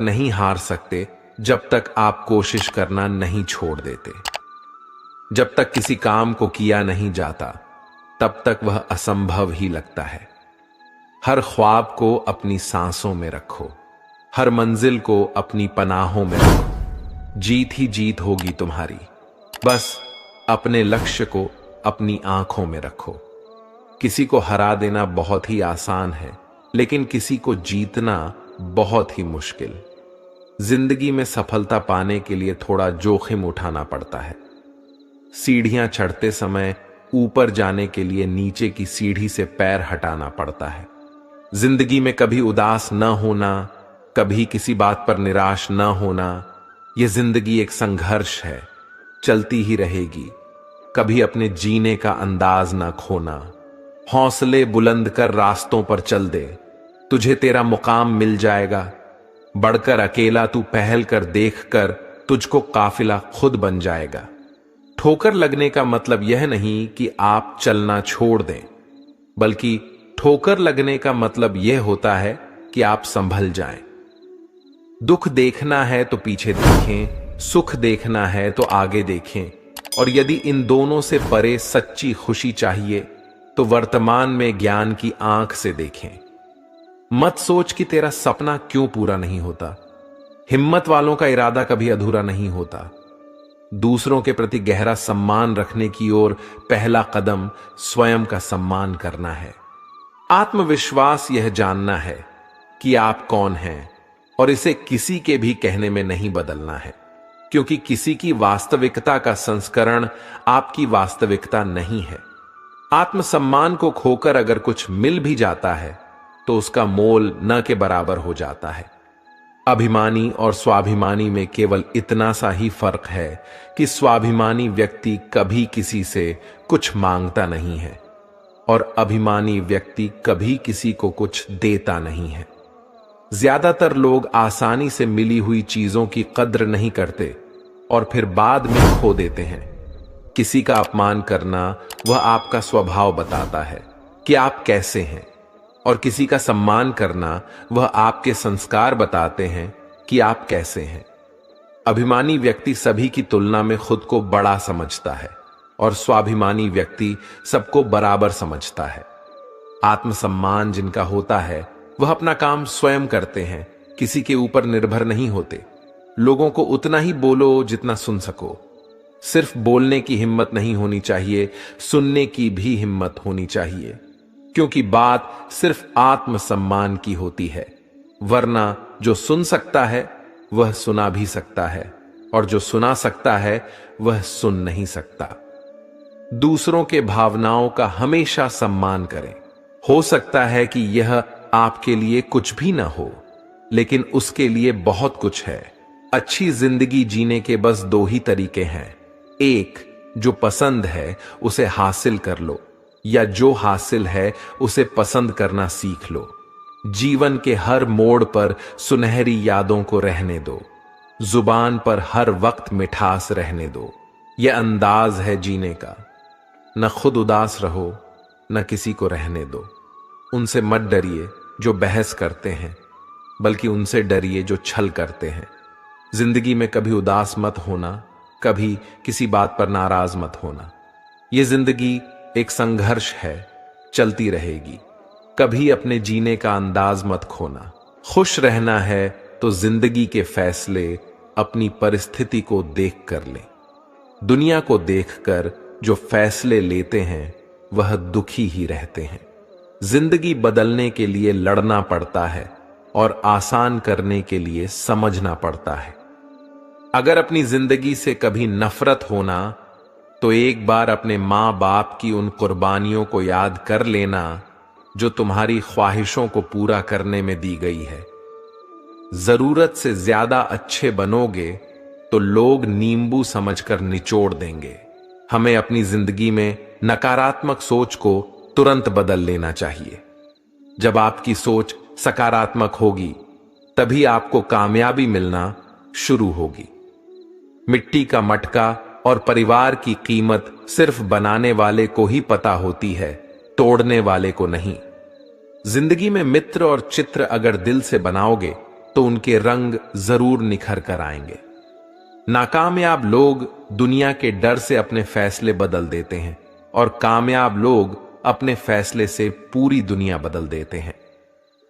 नहीं हार सकते जब तक आप कोशिश करना नहीं छोड़ देते। जब तक किसी काम को किया नहीं जाता तब तक वह असंभव ही लगता है। हर ख्वाब को अपनी सांसों में रखो, हर मंजिल को अपनी पनाहों में रखो। जीत ही जीत होगी तुम्हारी, बस अपने लक्ष्य को अपनी आंखों में रखो। किसी को हरा देना बहुत ही आसान है, लेकिन किसी को जीतना बहुत ही मुश्किल। जिंदगी में सफलता पाने के लिए थोड़ा जोखिम उठाना पड़ता है। सीढ़ियां चढ़ते समय ऊपर जाने के लिए नीचे की सीढ़ी से पैर हटाना पड़ता है। जिंदगी में कभी उदास न होना, कभी किसी बात पर निराश न होना, यह जिंदगी एक संघर्ष है, चलती ही रहेगी। कभी अपने जीने का अंदाज न खोना। हौसले बुलंद कर रास्तों पर चल दे, तुझे तेरा मुकाम मिल जाएगा। बढ़कर अकेला तू पहल कर, देख कर तुझको काफिला खुद बन जाएगा। ठोकर लगने का मतलब यह नहीं कि आप चलना छोड़ दें, बल्कि ठोकर लगने का मतलब यह होता है कि आप संभल जाएं। दुख देखना है तो पीछे देखें, सुख देखना है तो आगे देखें, और यदि इन दोनों से परे सच्ची खुशी चाहिए तो वर्तमान में ज्ञान की आंख से देखें। मत सोच कि तेरा सपना क्यों पूरा नहीं होता। हिम्मत वालों का इरादा कभी अधूरा नहीं होता। दूसरों के प्रति गहरा सम्मान रखने की ओर पहला कदम स्वयं का सम्मान करना है। आत्मविश्वास यह जानना है कि आप कौन हैं, और इसे किसी के भी कहने में नहीं बदलना है, क्योंकि किसी की वास्तविकता का संस्करण आपकी वास्तविकता नहीं है। आत्मसम्मान को खोकर अगर कुछ मिल भी जाता है तो उसका मोल न के बराबर हो जाता है। अभिमानी और स्वाभिमानी में केवल इतना सा ही फर्क है कि स्वाभिमानी व्यक्ति कभी किसी से कुछ मांगता नहीं है, और अभिमानी व्यक्ति कभी किसी को कुछ देता नहीं है। ज्यादातर लोग आसानी से मिली हुई चीजों की कद्र नहीं करते और फिर बाद में खो देते हैं। किसी का अपमान करना वह आपका स्वभाव बताता है कि आप कैसे हैं, और किसी का सम्मान करना वह आपके संस्कार बताते हैं कि आप कैसे हैं। अभिमानी व्यक्ति सभी की तुलना में खुद को बड़ा समझता है, और स्वाभिमानी व्यक्ति सबको बराबर समझता है। आत्मसम्मान जिनका होता है वह अपना काम स्वयं करते हैं, किसी के ऊपर निर्भर नहीं होते। लोगों को उतना ही बोलो जितना सुन सको। सिर्फ बोलने की हिम्मत नहीं होनी चाहिए, सुनने की भी हिम्मत होनी चाहिए, क्योंकि बात सिर्फ आत्मसम्मान की होती है। वरना जो सुन सकता है वह सुना भी सकता है, और जो सुना सकता है वह सुन नहीं सकता। दूसरों के भावनाओं का हमेशा सम्मान करें। हो सकता है कि यह आपके लिए कुछ भी ना हो, लेकिन उसके लिए बहुत कुछ है। अच्छी जिंदगी जीने के बस दो ही तरीके हैं। एक, जो पसंद है उसे हासिल कर लो, या जो हासिल है उसे पसंद करना सीख लो। जीवन के हर मोड़ पर सुनहरी यादों को रहने दो। जुबान पर हर वक्त मिठास रहने दो। यह अंदाज है जीने का। न खुद उदास रहो, न किसी को रहने दो। उनसे मत डरिए जो बहस करते हैं, बल्कि उनसे डरिए जो छल करते हैं। जिंदगी में कभी उदास मत होना, कभी किसी बात पर नाराज मत होना। यह जिंदगी एक संघर्ष है, चलती रहेगी। कभी अपने जीने का अंदाज मत खोना। खुश रहना है तो जिंदगी के फैसले अपनी परिस्थिति को देख कर लें। दुनिया को देखकर जो फैसले लेते हैं वह दुखी ही रहते हैं। जिंदगी बदलने के लिए लड़ना पड़ता है, और आसान करने के लिए समझना पड़ता है। अगर अपनी जिंदगी से कभी नफरत होना तो एक बार अपने मां बाप की उन कुर्बानियों को याद कर लेना जो तुम्हारी ख्वाहिशों को पूरा करने में दी गई है। जरूरत से ज्यादा अच्छे बनोगे तो लोग नींबू समझकर निचोड़ देंगे। हमें अपनी जिंदगी में नकारात्मक सोच को तुरंत बदल लेना चाहिए। जब आपकी सोच सकारात्मक होगी तभी आपको कामयाबी मिलना शुरू होगी। मिट्टी का मटका और परिवार की कीमत सिर्फ बनाने वाले को ही पता होती है, तोड़ने वाले को नहीं। जिंदगी में मित्र और चित्र अगर दिल से बनाओगे तो उनके रंग जरूर निखर कर आएंगे। नाकामयाब लोग दुनिया के डर से अपने फैसले बदल देते हैं और कामयाब लोग अपने फैसले से पूरी दुनिया बदल देते हैं।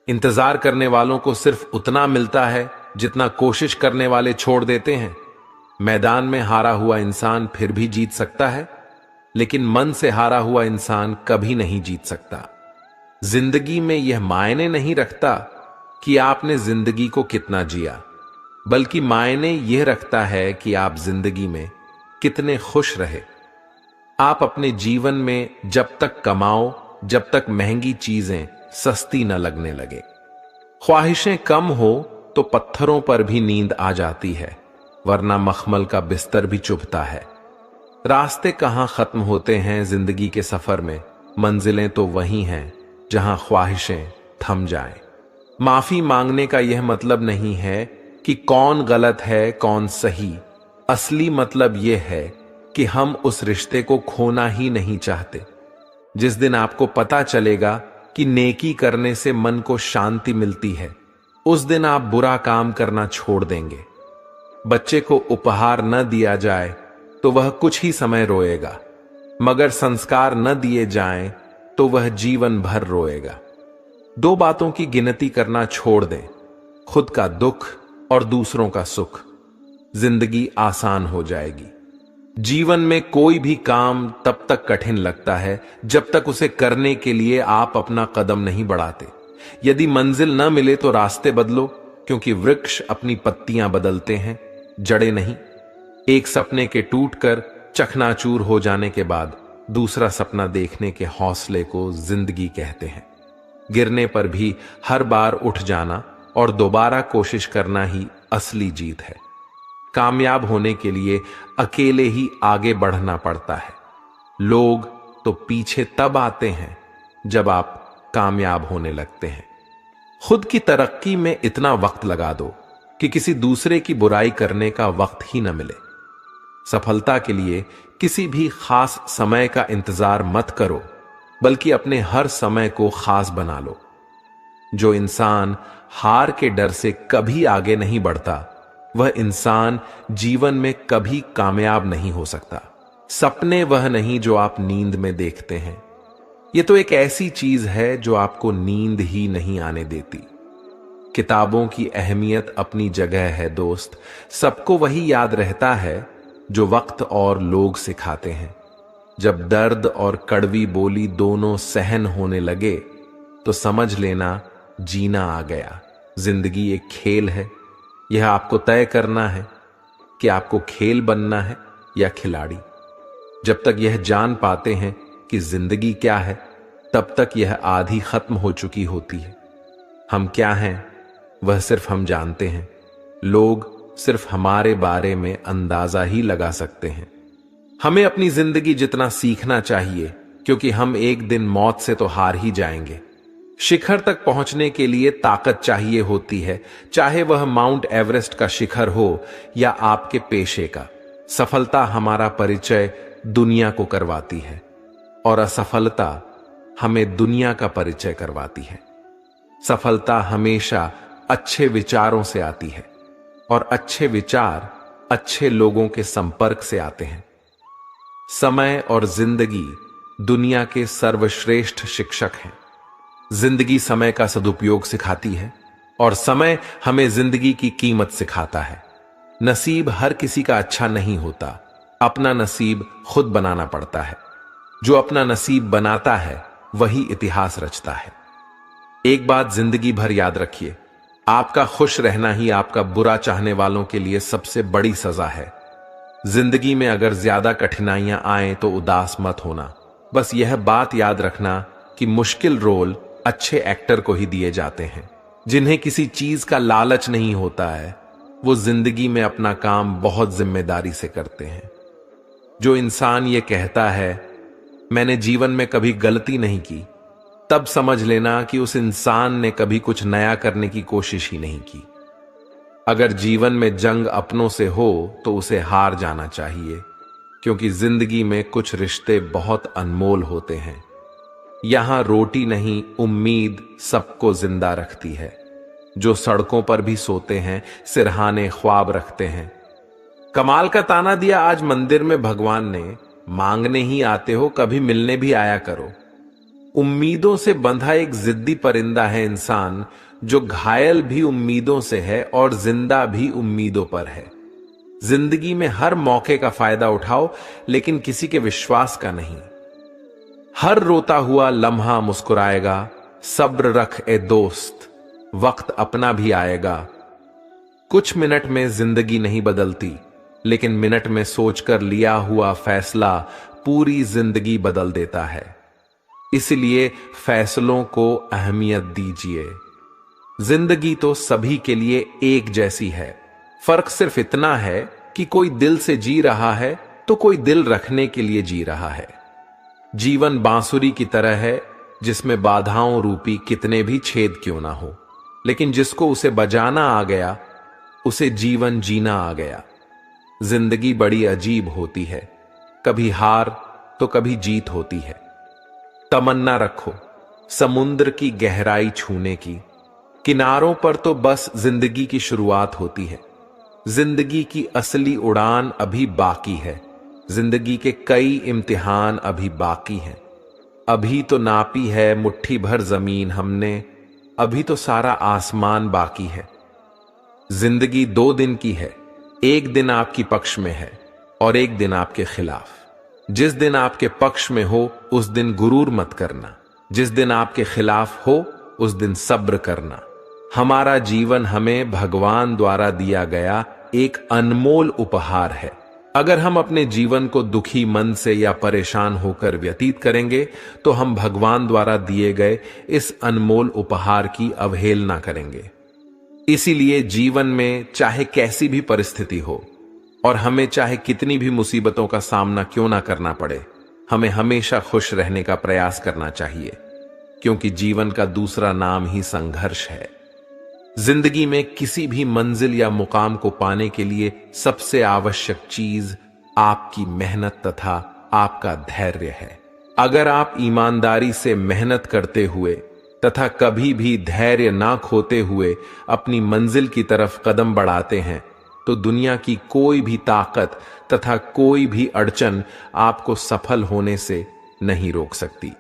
इंतजार करने वालों को सिर्फ उतना मिलता है जितना कोशिश करने वाले छोड़ देते हैं। मैदान में हारा हुआ इंसान फिर भी जीत सकता है, लेकिन मन से हारा हुआ इंसान कभी नहीं जीत सकता। जिंदगी में यह मायने नहीं रखता कि आपने जिंदगी को कितना जिया, बल्कि मायने यह रखता है कि आप जिंदगी में कितने खुश रहे। आप अपने जीवन में जब तक कमाओ, जब तक महंगी चीजें सस्ती न लगने लगे। ख्वाहिशें कम हो तो पत्थरों पर भी नींद आ जाती है, वरना मखमल का बिस्तर भी चुभता है। रास्ते कहां खत्म होते हैं जिंदगी के सफर में, मंजिलें तो वही हैं जहां ख्वाहिशें थम जाएं। माफी मांगने का यह मतलब नहीं है कि कौन गलत है कौन सही। असली मतलब यह है कि हम उस रिश्ते को खोना ही नहीं चाहते। जिस दिन आपको पता चलेगा कि नेकी करने से मन को शांति मिलती है, उस दिन आप बुरा काम करना छोड़ देंगे। बच्चे को उपहार न दिया जाए तो वह कुछ ही समय रोएगा, मगर संस्कार न दिए जाएं तो वह जीवन भर रोएगा। दो बातों की गिनती करना छोड़ दें, खुद का दुख और दूसरों का सुख। जिंदगी आसान हो जाएगी। जीवन में कोई भी काम तब तक कठिन लगता है जब तक उसे करने के लिए आप अपना कदम नहीं बढ़ाते। यदि मंजिल न मिले तो रास्ते बदलो, क्योंकि वृक्ष अपनी पत्तियां बदलते हैं, जड़ें नहीं। एक सपने के टूटकर चकनाचूर हो जाने के बाद दूसरा सपना देखने के हौसले को जिंदगी कहते हैं। गिरने पर भी हर बार उठ जाना और दोबारा कोशिश करना ही असली जीत है। कामयाब होने के लिए अकेले ही आगे बढ़ना पड़ता है। लोग तो पीछे तब आते हैं जब आप कामयाब होने लगते हैं। खुद की तरक्की में इतना वक्त लगा दो कि किसी दूसरे की बुराई करने का वक्त ही न मिले। सफलता के लिए किसी भी खास समय का इंतजार मत करो, बल्कि अपने हर समय को खास बना लो। जो इंसान हार के डर से कभी आगे नहीं बढ़ता, वह इंसान जीवन में कभी कामयाब नहीं हो सकता। सपने वह नहीं जो आप नींद में देखते हैं, यह तो एक ऐसी चीज है जो आपको नींद ही नहीं आने देती। किताबों की अहमियत अपनी जगह है दोस्त, सबको वही याद रहता है जो वक्त और लोग सिखाते हैं। जब दर्द और कड़वी बोली दोनों सहन होने लगे तो समझ लेना जीना आ गया। जिंदगी एक खेल है, यह आपको तय करना है कि आपको खेल बनना है या खिलाड़ी। जब तक यह जान पाते हैं कि जिंदगी क्या है, तब तक यह आधी खत्म हो चुकी होती है। हम क्या हैं वह सिर्फ हम जानते हैं, लोग सिर्फ हमारे बारे में अंदाजा ही लगा सकते हैं। हमें अपनी जिंदगी जितना सीखना चाहिए, क्योंकि हम एक दिन मौत से तो हार ही जाएंगे। शिखर तक पहुंचने के लिए ताकत चाहिए होती है, चाहे वह माउंट एवरेस्ट का शिखर हो या आपके पेशे का। सफलता हमारा परिचय दुनिया को करवाती है और असफलता हमें दुनिया का परिचय करवाती है। सफलता हमेशा अच्छे विचारों से आती है और अच्छे विचार अच्छे लोगों के संपर्क से आते हैं। समय और जिंदगी दुनिया के सर्वश्रेष्ठ शिक्षक हैं। जिंदगी समय का सदुपयोग सिखाती है और समय हमें जिंदगी की कीमत सिखाता है। नसीब हर किसी का अच्छा नहीं होता, अपना नसीब खुद बनाना पड़ता है। जो अपना नसीब बनाता है वही इतिहास रचता है। एक बात जिंदगी भर याद रखिए, आपका खुश रहना ही आपका बुरा चाहने वालों के लिए सबसे बड़ी सजा है। जिंदगी में अगर ज्यादा कठिनाइयां आए तो उदास मत होना। बस यह बात याद रखना कि मुश्किल रोल अच्छे एक्टर को ही दिए जाते हैं। जिन्हें किसी चीज का लालच नहीं होता है, वो जिंदगी में अपना काम बहुत जिम्मेदारी से करते हैं। जो इंसान ये कहता है मैंने जीवन में कभी गलती नहीं की, तब समझ लेना कि उस इंसान ने कभी कुछ नया करने की कोशिश ही नहीं की। अगर जीवन में जंग अपनों से हो तो उसे हार जाना चाहिए, क्योंकि जिंदगी में कुछ रिश्ते बहुत अनमोल होते हैं। यहां रोटी नहीं, उम्मीद सबको जिंदा रखती है। जो सड़कों पर भी सोते हैं, सिरहाने ख्वाब रखते हैं। कमाल का ताना दिया आज मंदिर में भगवान ने, मांगने ही आते हो, कभी मिलने भी आया करो। उम्मीदों से बंधा एक जिद्दी परिंदा है इंसान, जो घायल भी उम्मीदों से है और जिंदा भी उम्मीदों पर है। जिंदगी में हर मौके का फायदा उठाओ, लेकिन किसी के विश्वास का नहीं। हर रोता हुआ लम्हा मुस्कुराएगा, सब्र रख ए दोस्त, वक्त अपना भी आएगा। कुछ मिनट में जिंदगी नहीं बदलती, लेकिन मिनट में सोचकर लिया हुआ फैसला पूरी जिंदगी बदल देता है। इसलिए फैसलों को अहमियत दीजिए। जिंदगी तो सभी के लिए एक जैसी है, फर्क सिर्फ इतना है कि कोई दिल से जी रहा है तो कोई दिल रखने के लिए जी रहा है। जीवन बांसुरी की तरह है, जिसमें बाधाओं रूपी कितने भी छेद क्यों ना हो, लेकिन जिसको उसे बजाना आ गया, उसे जीवन जीना आ गया। जिंदगी बड़ी अजीब होती है, कभी हार तो कभी जीत होती है। तमन्ना रखो समुद्र की गहराई छूने की, किनारों पर तो बस जिंदगी की शुरुआत होती है। जिंदगी की असली उड़ान अभी बाकी है, जिंदगी के कई इम्तिहान अभी बाकी हैं। अभी तो नापी है मुट्ठी भर जमीन हमने, अभी तो सारा आसमान बाकी है। जिंदगी 2 दिन की है, एक दिन आपकी पक्ष में है और एक दिन आपके खिलाफ। जिस दिन आपके पक्ष में हो उस दिन गुरूर मत करना, जिस दिन आपके खिलाफ हो उस दिन सब्र करना। हमारा जीवन हमें भगवान द्वारा दिया गया एक अनमोल उपहार है। अगर हम अपने जीवन को दुखी मन से या परेशान होकर व्यतीत करेंगे तो हम भगवान द्वारा दिए गए इस अनमोल उपहार की अवहेलना करेंगे। इसीलिए जीवन में चाहे कैसी भी परिस्थिति हो और हमें चाहे कितनी भी मुसीबतों का सामना क्यों ना करना पड़े, हमें हमेशा खुश रहने का प्रयास करना चाहिए, क्योंकि जीवन का दूसरा नाम ही संघर्ष है। जिंदगी में किसी भी मंजिल या मुकाम को पाने के लिए सबसे आवश्यक चीज आपकी मेहनत तथा आपका धैर्य है। अगर आप ईमानदारी से मेहनत करते हुए तथा कभी भी धैर्य ना खोते हुए अपनी मंजिल की तरफ कदम बढ़ाते हैं, तो दुनिया की कोई भी ताकत तथा कोई भी अड़चन आपको सफल होने से नहीं रोक सकती।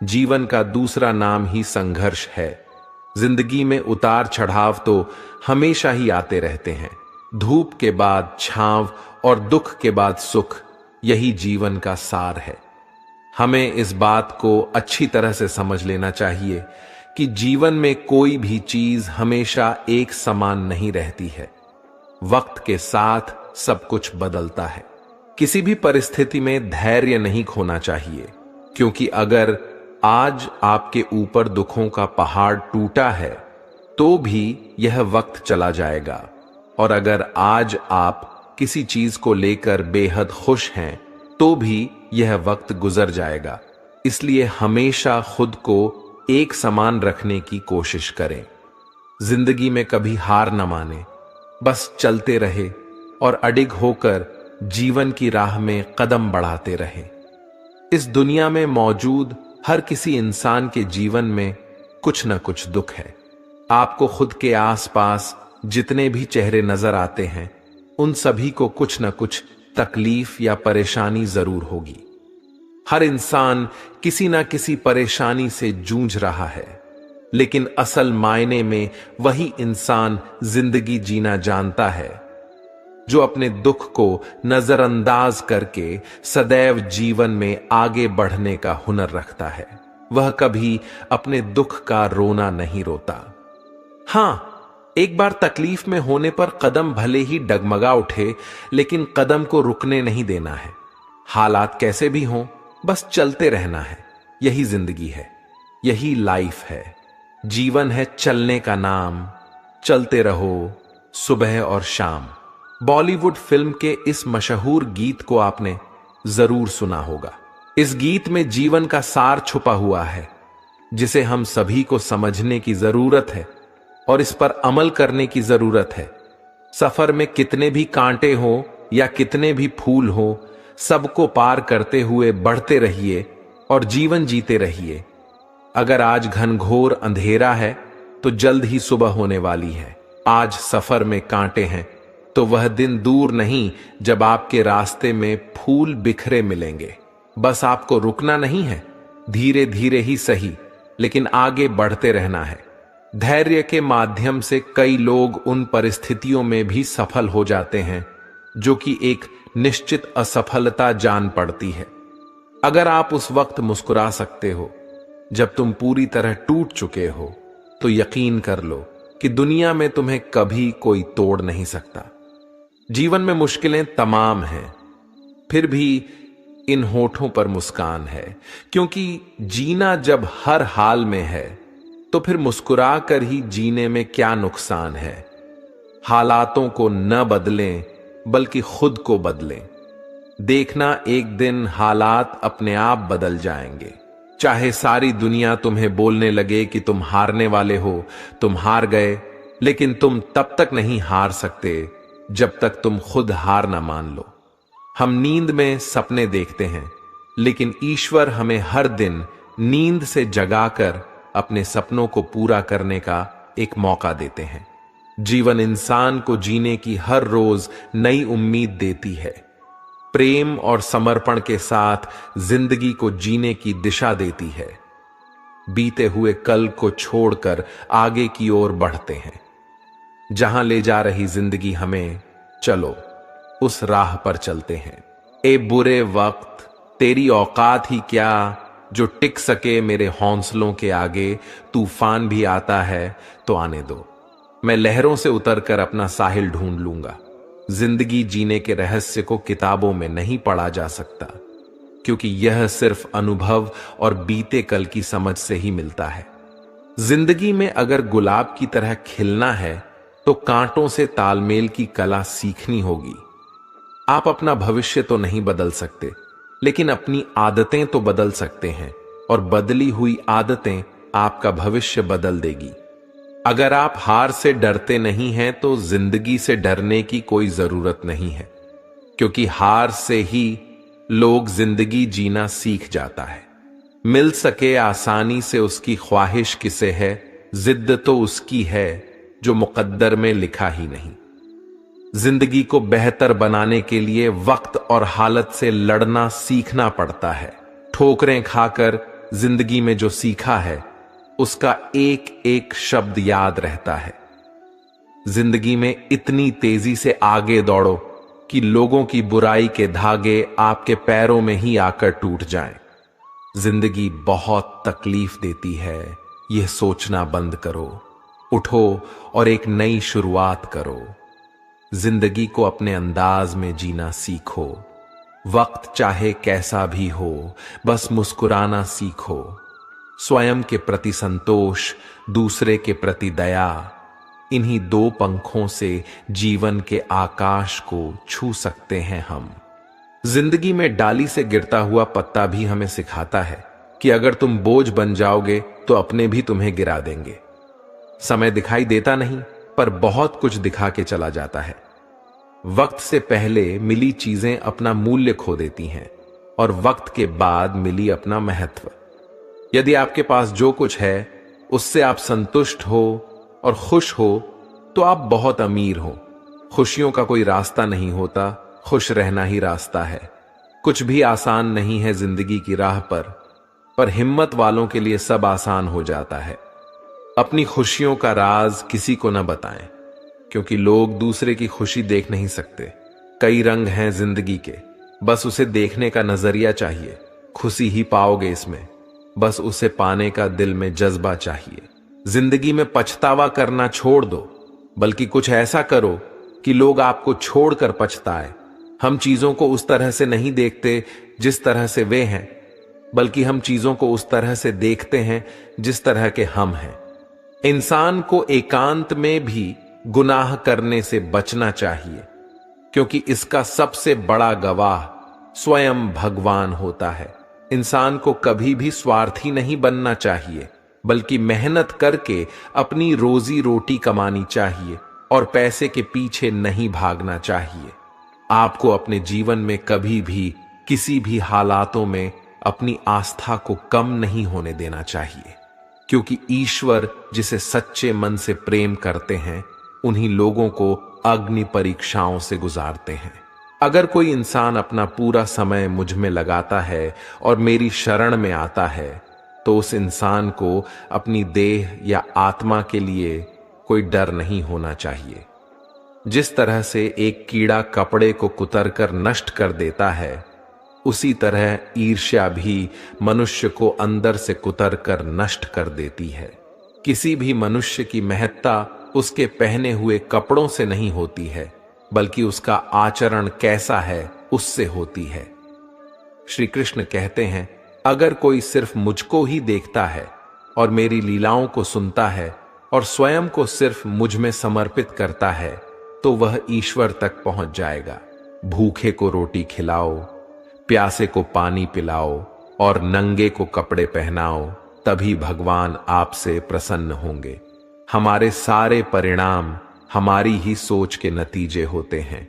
जीवन का दूसरा नाम ही संघर्ष है। जिंदगी में उतार चढ़ाव तो हमेशा ही आते रहते हैं। धूप के बाद छांव और दुख के बाद सुख, यही जीवन का सार है। हमें इस बात को अच्छी तरह से समझ लेना चाहिए कि जीवन में कोई भी चीज हमेशा एक समान नहीं रहती है। वक्त के साथ सब कुछ बदलता है। किसी भी परिस्थिति में धैर्य नहीं खोना चाहिए, क्योंकि अगर आज आपके ऊपर दुखों का पहाड़ टूटा है तो भी यह वक्त चला जाएगा, और अगर आज आप किसी चीज को लेकर बेहद खुश हैं तो भी यह वक्त गुजर जाएगा। इसलिए हमेशा खुद को एक समान रखने की कोशिश करें। जिंदगी में कभी हार न माने, बस चलते रहे और अडिग होकर जीवन की राह में कदम बढ़ाते रहें। इस दुनिया में मौजूद हर किसी इंसान के जीवन में कुछ न कुछ दुख है। आपको खुद के आसपास जितने भी चेहरे नजर आते हैं, उन सभी को कुछ न कुछ तकलीफ या परेशानी जरूर होगी। हर इंसान किसी न किसी परेशानी से जूझ रहा है, लेकिन असल मायने में वही इंसान जिंदगी जीना जानता है, जो अपने दुख को नजरअंदाज करके सदैव जीवन में आगे बढ़ने का हुनर रखता है। वह कभी अपने दुख का रोना नहीं रोता। हां, एक बार तकलीफ में होने पर कदम भले ही डगमगा उठे, लेकिन कदम को रुकने नहीं देना है। हालात कैसे भी हों, बस चलते रहना है। यही जिंदगी है, यही लाइफ है। जीवन है चलने का नाम, चलते रहो सुबह और शाम। बॉलीवुड फिल्म के इस मशहूर गीत को आपने जरूर सुना होगा। इस गीत में जीवन का सार छुपा हुआ है, जिसे हम सभी को समझने की जरूरत है और इस पर अमल करने की जरूरत है। सफर में कितने भी कांटे हो या कितने भी फूल हो, सबको पार करते हुए बढ़ते रहिए और जीवन जीते रहिए। अगर आज घनघोर अंधेरा है तो जल्द ही सुबह होने वाली है। आज सफर में कांटे हैं तो वह दिन दूर नहीं जब आपके रास्ते में फूल बिखरे मिलेंगे। बस आपको रुकना नहीं है, धीरे धीरे ही सही, लेकिन आगे बढ़ते रहना है। धैर्य के माध्यम से कई लोग उन परिस्थितियों में भी सफल हो जाते हैं जो कि एक निश्चित असफलता जान पड़ती है। अगर आप उस वक्त मुस्कुरा सकते हो जब तुम पूरी तरह टूट चुके हो, तो यकीन कर लो कि दुनिया में तुम्हें कभी कोई तोड़ नहीं सकता। जीवन में मुश्किलें तमाम हैं, फिर भी इन होठों पर मुस्कान है, क्योंकि जीना जब हर हाल में है तो फिर मुस्कुरा कर ही जीने में क्या नुकसान है। हालातों को न बदलें बल्कि खुद को बदलें। देखना एक दिन हालात अपने आप बदल जाएंगे। चाहे सारी दुनिया तुम्हें बोलने लगे कि तुम हारने वाले हो, तुम हार गए, लेकिन तुम तब तक नहीं हार सकते जब तक तुम खुद हार ना मान लो। हम नींद में सपने देखते हैं, लेकिन ईश्वर हमें हर दिन नींद से जगाकर अपने सपनों को पूरा करने का एक मौका देते हैं। जीवन इंसान को जीने की हर रोज नई उम्मीद देती है। प्रेम और समर्पण के साथ जिंदगी को जीने की दिशा देती है। बीते हुए कल को छोड़कर आगे की ओर बढ़ते हैं। जहां ले जा रही जिंदगी हमें, चलो उस राह पर चलते हैं। ए बुरे वक्त, तेरी औकात ही क्या जो टिक सके मेरे हौसलों के आगे। तूफान भी आता है तो आने दो, मैं लहरों से उतरकर अपना साहिल ढूंढ लूंगा। जिंदगी जीने के रहस्य को किताबों में नहीं पढ़ा जा सकता, क्योंकि यह सिर्फ अनुभव और बीते कल की समझ से ही मिलता है। जिंदगी में अगर गुलाब की तरह खिलना है तो कांटों से तालमेल की कला सीखनी होगी। आप अपना भविष्य तो नहीं बदल सकते, लेकिन अपनी आदतें तो बदल सकते हैं, और बदली हुई आदतें आपका भविष्य बदल देगी। अगर आप हार से डरते नहीं हैं तो जिंदगी से डरने की कोई जरूरत नहीं है, क्योंकि हार से ही लोग जिंदगी जीना सीख जाता है। मिल सके आसानी से उसकी ख्वाहिश किसे है, जिद्द तो उसकी है जो मुकद्दर में लिखा ही नहीं। जिंदगी को बेहतर बनाने के लिए वक्त और हालत से लड़ना सीखना पड़ता है। ठोकरें खाकर जिंदगी में जो सीखा है उसका एक एक शब्द याद रहता है। जिंदगी में इतनी तेजी से आगे दौड़ो कि लोगों की बुराई के धागे आपके पैरों में ही आकर टूट जाएं। जिंदगी बहुत तकलीफ देती है, यह सोचना बंद करो। उठो और एक नई शुरुआत करो। जिंदगी को अपने अंदाज में जीना सीखो। वक्त चाहे कैसा भी हो, बस मुस्कुराना सीखो। स्वयं के प्रति संतोष, दूसरे के प्रति दया, इन्हीं दो पंखों से जीवन के आकाश को छू सकते हैं हम। जिंदगी में डाली से गिरता हुआ पत्ता भी हमें सिखाता है कि अगर तुम बोझ बन जाओगे तो अपने भी तुम्हें गिरा देंगे। समय दिखाई देता नहीं, पर बहुत कुछ दिखा के चला जाता है। वक्त से पहले मिली चीजें अपना मूल्य खो देती हैं, और वक्त के बाद मिली अपना महत्व। यदि आपके पास जो कुछ है उससे आप संतुष्ट हो और खुश हो तो आप बहुत अमीर हो। खुशियों का कोई रास्ता नहीं होता, खुश रहना ही रास्ता है। कुछ भी आसान नहीं है जिंदगी की राह पर हिम्मत वालों के लिए सब आसान हो जाता है। अपनी खुशियों का राज किसी को न बताएं, क्योंकि लोग दूसरे की खुशी देख नहीं सकते। कई रंग हैं जिंदगी के, बस उसे देखने का नजरिया चाहिए। खुशी ही पाओगे इसमें, बस उसे पाने का दिल में जज्बा चाहिए। जिंदगी में पछतावा करना छोड़ दो, बल्कि कुछ ऐसा करो कि लोग आपको छोड़कर पछताए। हम चीजों को उस तरह से नहीं देखते जिस तरह से वे हैं, बल्कि हम चीजों को उस तरह से देखते हैं जिस तरह के हम हैं। इंसान को एकांत में भी गुनाह करने से बचना चाहिए, क्योंकि इसका सबसे बड़ा गवाह स्वयं भगवान होता है। इंसान को कभी भी स्वार्थी नहीं बनना चाहिए, बल्कि मेहनत करके अपनी रोजी रोटी कमानी चाहिए और पैसे के पीछे नहीं भागना चाहिए। आपको अपने जीवन में कभी भी किसी भी हालातों में अपनी आस्था को कम नहीं होने देना चाहिए। क्योंकि ईश्वर जिसे सच्चे मन से प्रेम करते हैं उन्हीं लोगों को अग्नि परीक्षाओं से गुजारते हैं। अगर कोई इंसान अपना पूरा समय मुझ में लगाता है और मेरी शरण में आता है तो उस इंसान को अपनी देह या आत्मा के लिए कोई डर नहीं होना चाहिए। जिस तरह से एक कीड़ा कपड़े को कुतरकर नष्ट कर देता है, उसी तरह ईर्ष्या भी मनुष्य को अंदर से कुतरकर नष्ट कर देती है। किसी भी मनुष्य की महत्ता उसके पहने हुए कपड़ों से नहीं होती है, बल्कि उसका आचरण कैसा है उससे होती है। श्री कृष्ण कहते हैं, अगर कोई सिर्फ मुझको ही देखता है और मेरी लीलाओं को सुनता है और स्वयं को सिर्फ मुझ में समर्पित करता है तो वह ईश्वर तक पहुंच जाएगा। भूखे को रोटी खिलाओ, प्यासे को पानी पिलाओ और नंगे को कपड़े पहनाओ, तभी भगवान आपसे प्रसन्न होंगे। हमारे सारे परिणाम हमारी ही सोच के नतीजे होते हैं,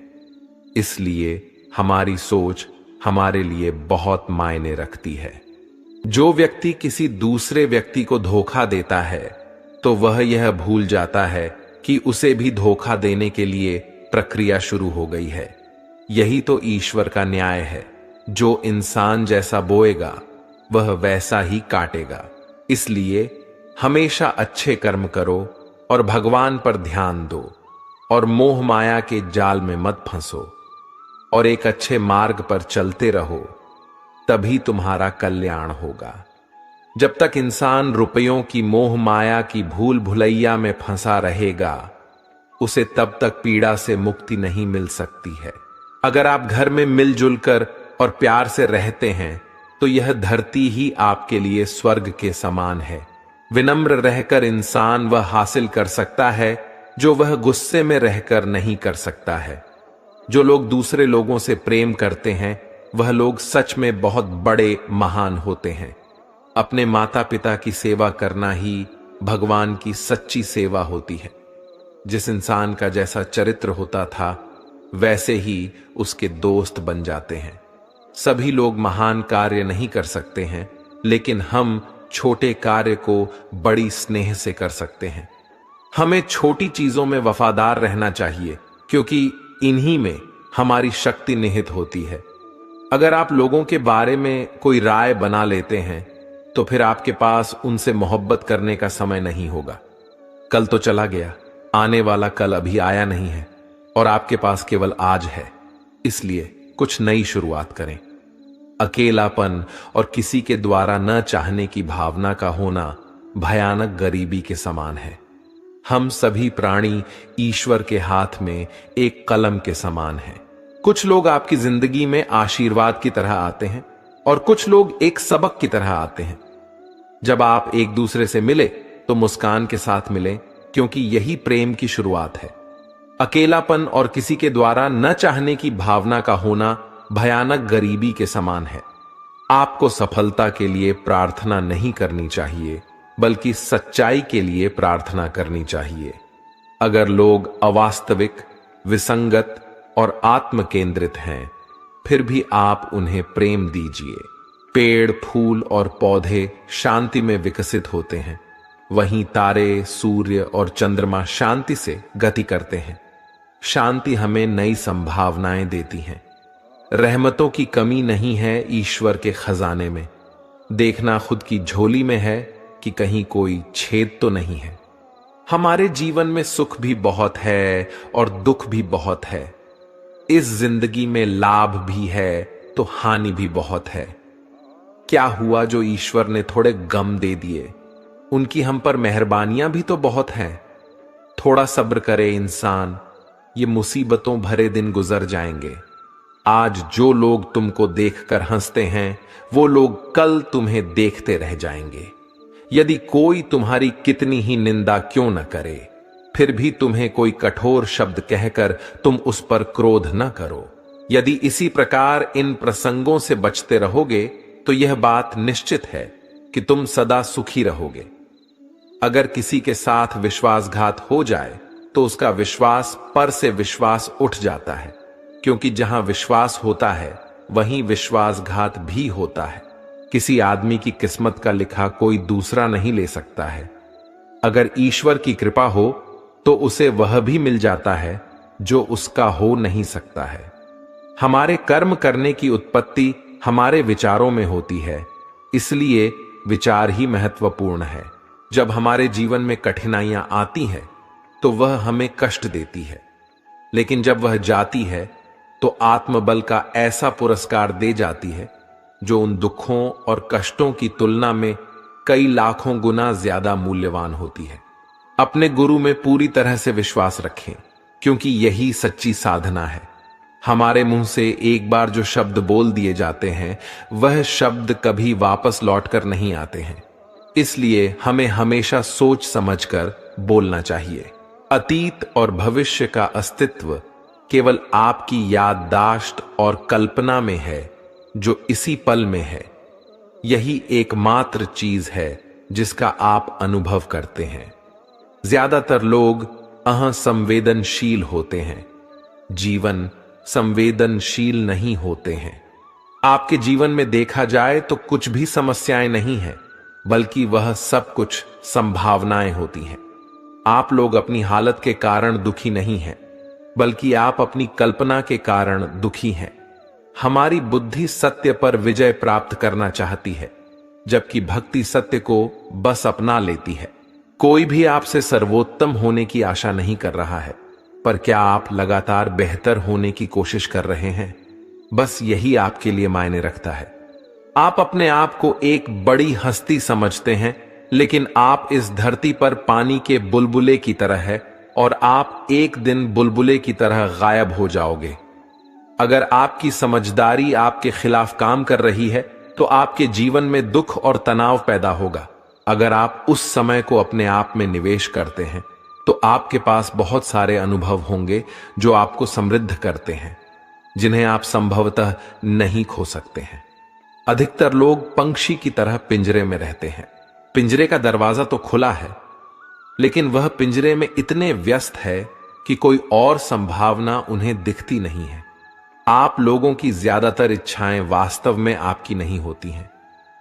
इसलिए हमारी सोच हमारे लिए बहुत मायने रखती है। जो व्यक्ति किसी दूसरे व्यक्ति को धोखा देता है तो वह यह भूल जाता है कि उसे भी धोखा देने के लिए प्रक्रिया शुरू हो गई है। यही तो ईश्वर का न्याय है। जो इंसान जैसा बोएगा वह वैसा ही काटेगा। इसलिए हमेशा अच्छे कर्म करो और भगवान पर ध्यान दो और मोह माया के जाल में मत फंसो और एक अच्छे मार्ग पर चलते रहो, तभी तुम्हारा कल्याण होगा। जब तक इंसान रुपयों की मोह माया की भूल भुलैया में फंसा रहेगा, उसे तब तक पीड़ा से मुक्ति नहीं मिल सकती है। अगर आप घर में मिलजुल कर और प्यार से रहते हैं तो यह धरती ही आपके लिए स्वर्ग के समान है। विनम्र रहकर इंसान वह हासिल कर सकता है जो वह गुस्से में रहकर नहीं कर सकता है। जो लोग दूसरे लोगों से प्रेम करते हैं वह लोग सच में बहुत बड़े महान होते हैं। अपने माता पिता की सेवा करना ही भगवान की सच्ची सेवा होती है। जिस इंसान का जैसा चरित्र होता था वैसे ही उसके दोस्त बन जाते हैं। सभी लोग महान कार्य नहीं कर सकते हैं, लेकिन हम छोटे कार्य को बड़ी स्नेह से कर सकते हैं। हमें छोटी चीजों में वफादार रहना चाहिए, क्योंकि इन्हीं में हमारी शक्ति निहित होती है। अगर आप लोगों के बारे में कोई राय बना लेते हैं तो फिर आपके पास उनसे मोहब्बत करने का समय नहीं होगा। कल तो चला गया, आने वाला कल अभी आया नहीं है और आपके पास केवल आज है। इसलिए कुछ नई शुरुआत करें। अकेलापन और किसी के द्वारा न चाहने की भावना का होना भयानक गरीबी के समान है। हम सभी प्राणी ईश्वर के हाथ में एक कलम के समान हैं। कुछ लोग आपकी जिंदगी में आशीर्वाद की तरह आते हैं और कुछ लोग एक सबक की तरह आते हैं। जब आप एक दूसरे से मिले तो मुस्कान के साथ मिलें, क्योंकि यही प्रेम की शुरुआत है। अकेलापन और किसी के द्वारा न चाहने की भावना का होना भयानक गरीबी के समान है। आपको सफलता के लिए प्रार्थना नहीं करनी चाहिए, बल्कि सच्चाई के लिए प्रार्थना करनी चाहिए। अगर लोग अवास्तविक, विसंगत और आत्म केंद्रित हैं, फिर भी आप उन्हें प्रेम दीजिए। पेड़, फूल और पौधे शांति में विकसित होते हैं, वहीं तारे, सूर्य और चंद्रमा शांति से गति करते हैं। शांति हमें नई संभावनाएं देती हैं। रहमतों की कमी नहीं है ईश्वर के खजाने में। देखना खुद की झोली में है कि कहीं कोई छेद तो नहीं है। हमारे जीवन में सुख भी बहुत है और दुख भी बहुत है। इस जिंदगी में लाभ भी है तो हानि भी बहुत है। क्या हुआ जो ईश्वर ने थोड़े गम दे दिए? उनकी हम पर मेहरबानियां भी तो बहुत हैं। थोड़ा सब्र करे इंसान, ये मुसीबतों भरे दिन गुजर जाएंगे। आज जो लोग तुमको देखकर हंसते हैं वो लोग कल तुम्हें देखते रह जाएंगे। यदि कोई तुम्हारी कितनी ही निंदा क्यों न करे, फिर भी तुम्हें कोई कठोर शब्द कहकर तुम उस पर क्रोध न करो। यदि इसी प्रकार इन प्रसंगों से बचते रहोगे तो यह बात निश्चित है कि तुम सदा सुखी रहोगे। अगर किसी के साथ विश्वासघात हो जाए तो उसका विश्वास पर से विश्वास उठ जाता है, क्योंकि जहां विश्वास होता है वहीं विश्वासघात भी होता है। किसी आदमी की किस्मत का लिखा कोई दूसरा नहीं ले सकता है। अगर ईश्वर की कृपा हो तो उसे वह भी मिल जाता है जो उसका हो नहीं सकता है। हमारे कर्म करने की उत्पत्ति हमारे विचारों में होती है, इसलिए विचार ही महत्वपूर्ण है। जब हमारे जीवन में कठिनाइयां आती हैं तो वह हमें कष्ट देती है, लेकिन जब वह जाती है तो आत्मबल का ऐसा पुरस्कार दे जाती है जो उन दुखों और कष्टों की तुलना में कई लाखों गुना ज्यादा मूल्यवान होती है। अपने गुरु में पूरी तरह से विश्वास रखें, क्योंकि यही सच्ची साधना है। हमारे मुंह से एक बार जो शब्द बोल दिए जाते हैं वह शब्द कभी वापस लौटकर नहीं आते हैं, इसलिए हमें हमेशा सोच समझकर बोलना चाहिए। अतीत और भविष्य का अस्तित्व केवल आपकी याददाश्त और कल्पना में है, जो इसी पल में है। यही एकमात्र चीज है जिसका आप अनुभव करते हैं। ज्यादातर लोग असंवेदनशील होते हैं, जीवन संवेदनशील नहीं होते हैं। आपके जीवन में देखा जाए तो कुछ भी समस्याएं नहीं हैं, बल्कि वह सब कुछ संभावनाएं होती हैं। आप लोग अपनी हालत के कारण दुखी नहीं हैं, बल्कि आप अपनी कल्पना के कारण दुखी हैं। हमारी बुद्धि सत्य पर विजय प्राप्त करना चाहती है, जबकि भक्ति सत्य को बस अपना लेती है। कोई भी आपसे सर्वोत्तम होने की आशा नहीं कर रहा है, पर क्या आप लगातार बेहतर होने की कोशिश कर रहे हैं? बस यही आपके लिए मायने रखता है। आप अपने आप को एक बड़ी हस्ती समझते हैं, लेकिन आप इस धरती पर पानी के बुलबुले की तरह है और आप एक दिन बुलबुले की तरह गायब हो जाओगे। अगर आपकी समझदारी आपके खिलाफ काम कर रही है तो आपके जीवन में दुख और तनाव पैदा होगा। अगर आप उस समय को अपने आप में निवेश करते हैं तो आपके पास बहुत सारे अनुभव होंगे जो आपको समृद्ध करते हैं, जिन्हें आप संभवतः नहीं खो सकते हैं। अधिकतर लोग पंछी की तरह पिंजरे में रहते हैं। पिंजरे का दरवाजा तो खुला है, लेकिन वह पिंजरे में इतने व्यस्त है कि कोई और संभावना उन्हें दिखती नहीं है। आप लोगों की ज्यादातर इच्छाएं वास्तव में आपकी नहीं होती हैं,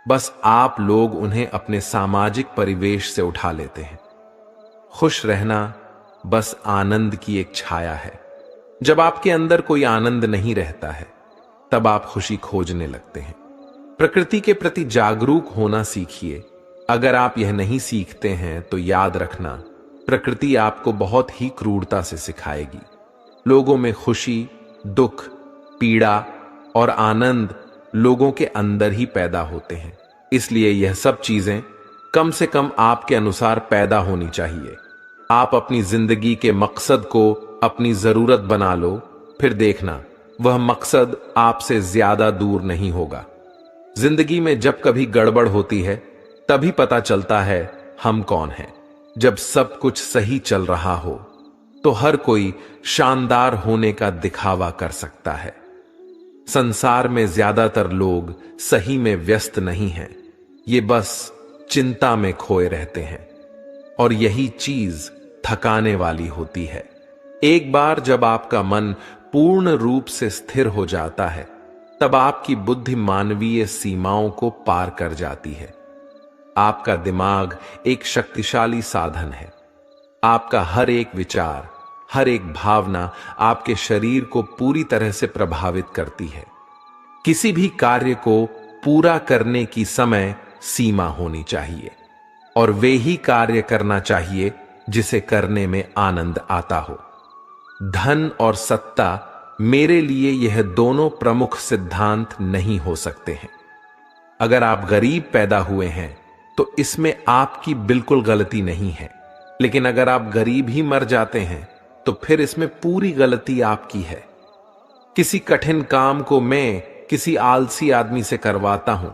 बस आप लोग उन्हें अपने सामाजिक परिवेश से उठा लेते हैं। खुश रहना बस आनंद की एक छाया है। जब आपके अंदर कोई आनंद नहीं रहता है, तब आप खुशी खोजने लगते हैं। प्रकृति के प्रति जागरूक होना सीखिए। अगर आप यह नहीं सीखते हैं तो याद रखना, प्रकृति आपको बहुत ही क्रूरता से सिखाएगी। लोगों में खुशी, दुख, पीड़ा और आनंद लोगों के अंदर ही पैदा होते हैं, इसलिए यह सब चीजें कम से कम आपके अनुसार पैदा होनी चाहिए। आप अपनी जिंदगी के मकसद को अपनी जरूरत बना लो, फिर देखना वह मकसद आपसे ज्यादा दूर नहीं होगा। जिंदगी में जब कभी गड़बड़ होती है तभी पता चलता है हम कौन हैं। जब सब कुछ सही चल रहा हो तो हर कोई शानदार होने का दिखावा कर सकता है। संसार में ज्यादातर लोग सही में व्यस्त नहीं हैं, ये बस चिंता में खोए रहते हैं, और यही चीज थकाने वाली होती है। एक बार जब आपका मन पूर्ण रूप से स्थिर हो जाता है, तब आपकी बुद्धि मानवीय सीमाओं को पार कर जाती है। आपका दिमाग एक शक्तिशाली साधन है। आपका हर एक विचार, हर एक भावना आपके शरीर को पूरी तरह से प्रभावित करती है। किसी भी कार्य को पूरा करने की समय सीमा होनी चाहिए, और वे ही कार्य करना चाहिए जिसे करने में आनंद आता हो। धन और सत्ता, मेरे लिए यह दोनों प्रमुख सिद्धांत नहीं हो सकते हैं। अगर आप गरीब पैदा हुए हैं तो इसमें आपकी बिल्कुल गलती नहीं है, लेकिन अगर आप गरीब ही मर जाते हैं तो फिर इसमें पूरी गलती आपकी है। किसी कठिन काम को मैं किसी आलसी आदमी से करवाता हूं,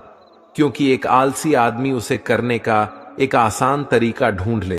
क्योंकि एक आलसी आदमी उसे करने का एक आसान तरीका ढूंढ ले।